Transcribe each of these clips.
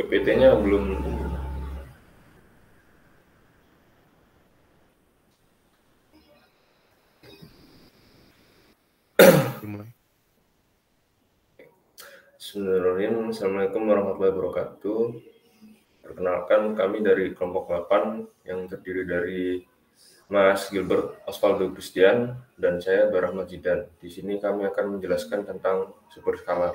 PPT-nya belum. Dimulai. Bismillahirrahmanirrahim. Assalamualaikum warahmatullahi wabarakatuh. Perkenalkan, kami dari kelompok 8 yang terdiri dari Mas Gilbert Osvaldo Christian dan saya Barah Majidan. Di sini kami akan menjelaskan tentang superskalar.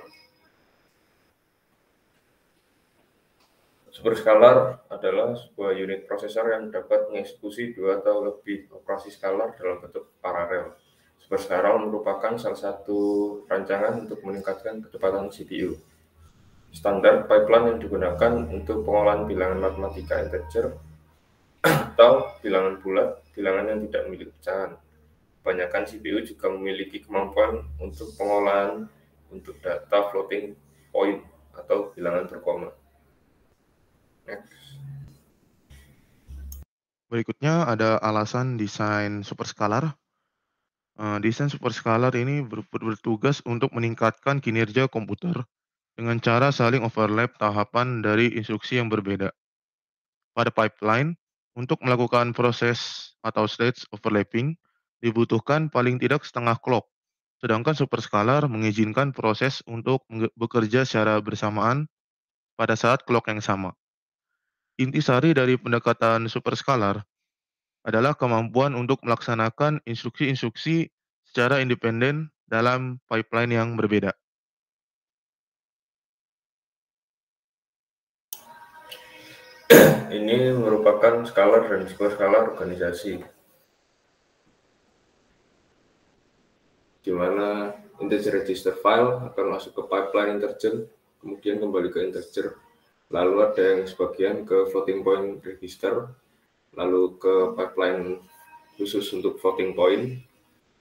Superskalar adalah sebuah unit prosesor yang dapat mengeksekusi 2 atau lebih operasi skalar dalam bentuk paralel. Superskalar merupakan salah satu rancangan untuk meningkatkan kecepatan CPU. Standar pipeline yang digunakan untuk pengolahan bilangan matematika integer atau bilangan bulat, bilangan yang tidak memiliki pecahan. Kebanyakan CPU juga memiliki kemampuan untuk pengolahan untuk data floating point atau bilangan berkoma. Next. Berikutnya ada alasan desain superskalar. Desain superskalar ini bertugas untuk meningkatkan kinerja komputer dengan cara saling overlap tahapan dari instruksi yang berbeda. Pada pipeline, untuk melakukan proses atau stage overlapping, dibutuhkan paling tidak setengah clock, sedangkan superskalar mengizinkan proses untuk bekerja secara bersamaan pada saat clock yang sama. Intisari dari pendekatan superskalar adalah kemampuan untuk melaksanakan instruksi-instruksi secara independen dalam pipeline yang berbeda. Ini merupakan skalar dan superskalar organisasi, di mana integer register file akan masuk ke pipeline integer, kemudian kembali ke integer. Lalu ada yang sebagian ke floating point register, lalu ke pipeline khusus untuk floating point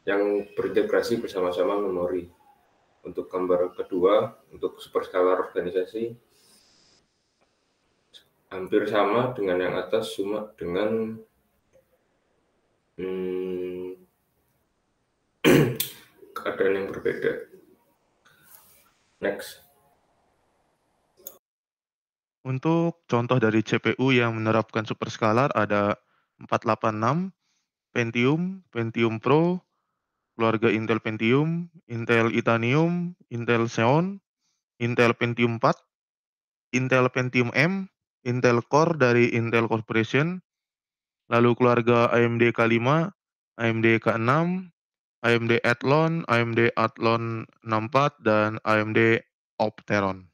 yang berintegrasi bersama-sama memori. Untuk gambar kedua, untuk superskalar organisasi, hampir sama dengan yang atas, cuma dengan keadaan yang berbeda. Next. Untuk contoh dari CPU yang menerapkan superskalar ada 486, Pentium, Pentium Pro, keluarga Intel Pentium, Intel Itanium, Intel Xeon, Intel Pentium 4, Intel Pentium M, Intel Core dari Intel Corporation, lalu keluarga AMD K5, AMD K6, AMD Athlon, AMD Athlon 64, dan AMD Opteron.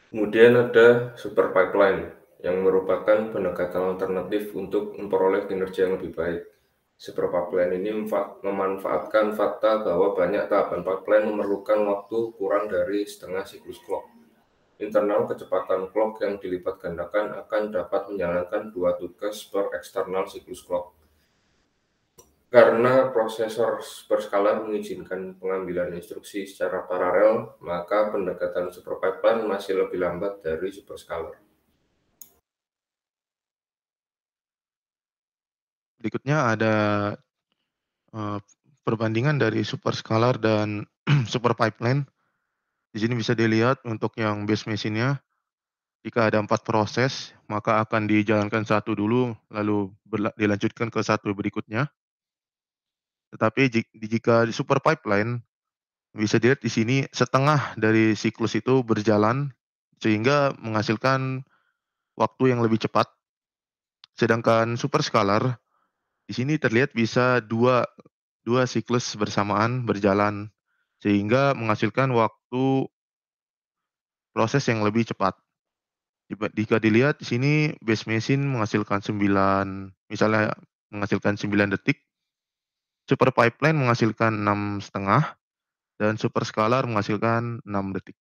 Kemudian ada super pipeline, yang merupakan pendekatan alternatif untuk memperoleh kinerja yang lebih baik. Super pipeline ini memanfaatkan fakta bahwa banyak tahapan pipeline memerlukan waktu kurang dari setengah siklus clock. Internal kecepatan clock yang dilipat gandakan akan dapat menjalankan 2 tugas per eksternal siklus clock. Karena prosesor superskalar mengizinkan pengambilan instruksi secara paralel, maka pendekatan super pipeline masih lebih lambat dari superskalar. Berikutnya ada perbandingan dari superskalar dan super pipeline. Di sini bisa dilihat untuk yang base machine-nya, jika ada 4 proses, maka akan dijalankan satu dulu, lalu dilanjutkan ke satu berikutnya. Tetapi jika di super pipeline, bisa dilihat di sini setengah dari siklus itu berjalan, sehingga menghasilkan waktu yang lebih cepat. Sedangkan superskalar, di sini terlihat bisa dua siklus bersamaan berjalan, sehingga menghasilkan waktu proses yang lebih cepat. Jika dilihat di sini base machine menghasilkan 9, misalnya menghasilkan 9 detik, super pipeline menghasilkan 6,5, dan superskalar menghasilkan 6 detik.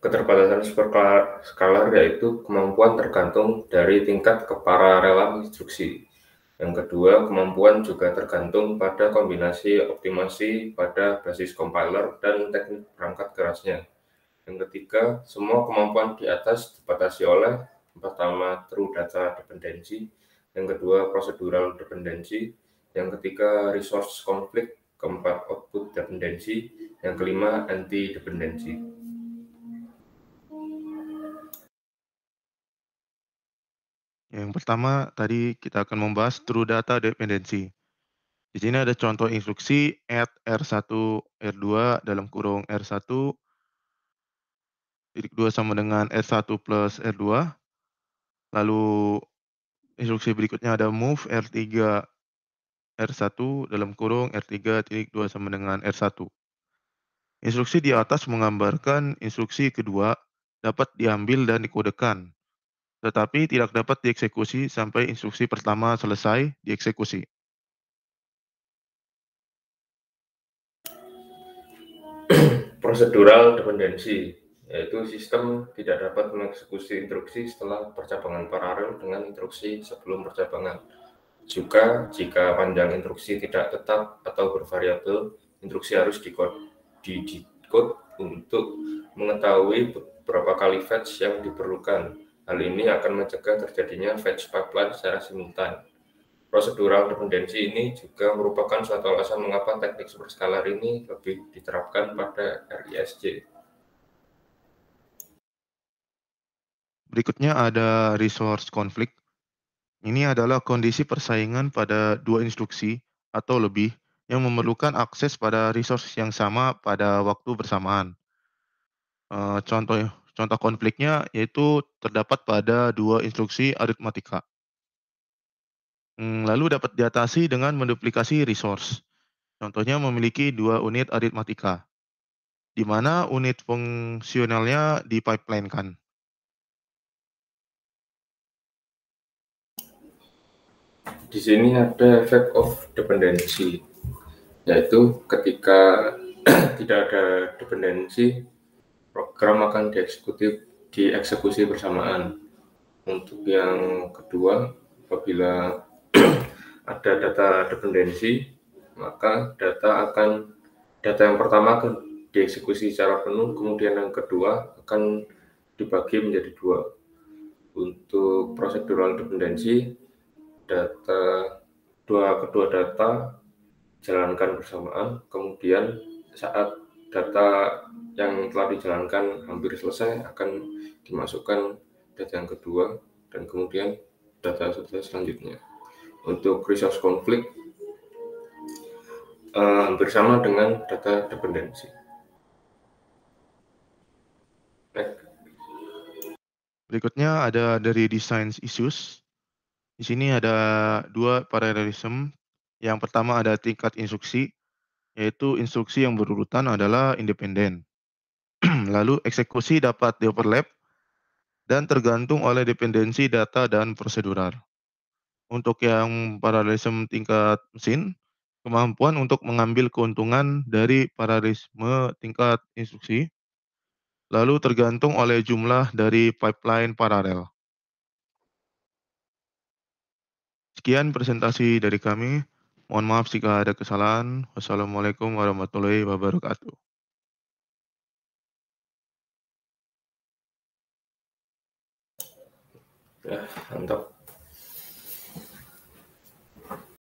Keterbatasan superskalar yaitu kemampuan tergantung dari tingkat kepararelan instruksi. Yang kedua, kemampuan juga tergantung pada kombinasi optimasi pada basis compiler dan teknik perangkat kerasnya. Yang ketiga, semua kemampuan di atas dibatasi oleh pertama true data dependency, yang kedua procedural dependency, yang ketiga resource conflict, keempat output dependensi, yang kelima anti dependensi. Yang pertama tadi kita akan membahas true data dependency. Di sini ada contoh instruksi add R1 R2 dalam kurung R1 titik 2 sama dengan R1 plus R2. Lalu instruksi berikutnya ada move R3 R1 dalam kurung R3 titik 2 sama dengan R1. Instruksi di atas menggambarkan instruksi kedua dapat diambil dan dikodekan, tetapi tidak dapat dieksekusi sampai instruksi pertama selesai dieksekusi. Prosedural dependensi, yaitu sistem tidak dapat mengeksekusi instruksi setelah percabangan paralel dengan instruksi sebelum percabangan. Juga jika panjang instruksi tidak tetap atau bervariabel, instruksi harus di-decode untuk mengetahui berapa kali fetch yang diperlukan. Hal ini akan mencegah terjadinya fetch pipeline secara simultan. Prosedural dependensi ini juga merupakan suatu alasan mengapa teknik superscalar ini lebih diterapkan pada RISC. Berikutnya ada resource conflict. Ini adalah kondisi persaingan pada dua instruksi atau lebih yang memerlukan akses pada resource yang sama pada waktu bersamaan. Contoh contoh konfliknya yaitu terdapat pada dua instruksi aritmatika. Lalu dapat diatasi dengan menduplikasi resource. Contohnya memiliki dua unit aritmatika, di mana unit fungsionalnya dipipeline-kan. Di sini ada effect of dependency, yaitu ketika tidak ada dependensi, program akan dieksekusi bersamaan. Untuk yang kedua, apabila ada data dependensi, maka data yang pertama akan dieksekusi secara penuh, kemudian yang kedua akan dibagi menjadi dua. Untuk prosedural dependensi, kedua data dijalankan bersamaan, kemudian saat data yang telah dijalankan hampir selesai akan dimasukkan data yang kedua dan kemudian data selanjutnya. Untuk resource conflict hampir sama dengan data dependensi. Berikutnya ada dari design issues. Di sini ada dua parallelism. Yang pertama ada tingkat instruksi, yaitu instruksi yang berurutan adalah independen. Lalu eksekusi dapat di-overlap dan tergantung oleh dependensi data dan prosedural. Untuk yang paralelisme tingkat mesin, kemampuan untuk mengambil keuntungan dari paralelisme tingkat instruksi, lalu tergantung oleh jumlah dari pipeline paralel. Sekian presentasi dari kami. Mohon maaf jika ada kesalahan. Wassalamualaikum warahmatullahi wabarakatuh. Ya, mantap.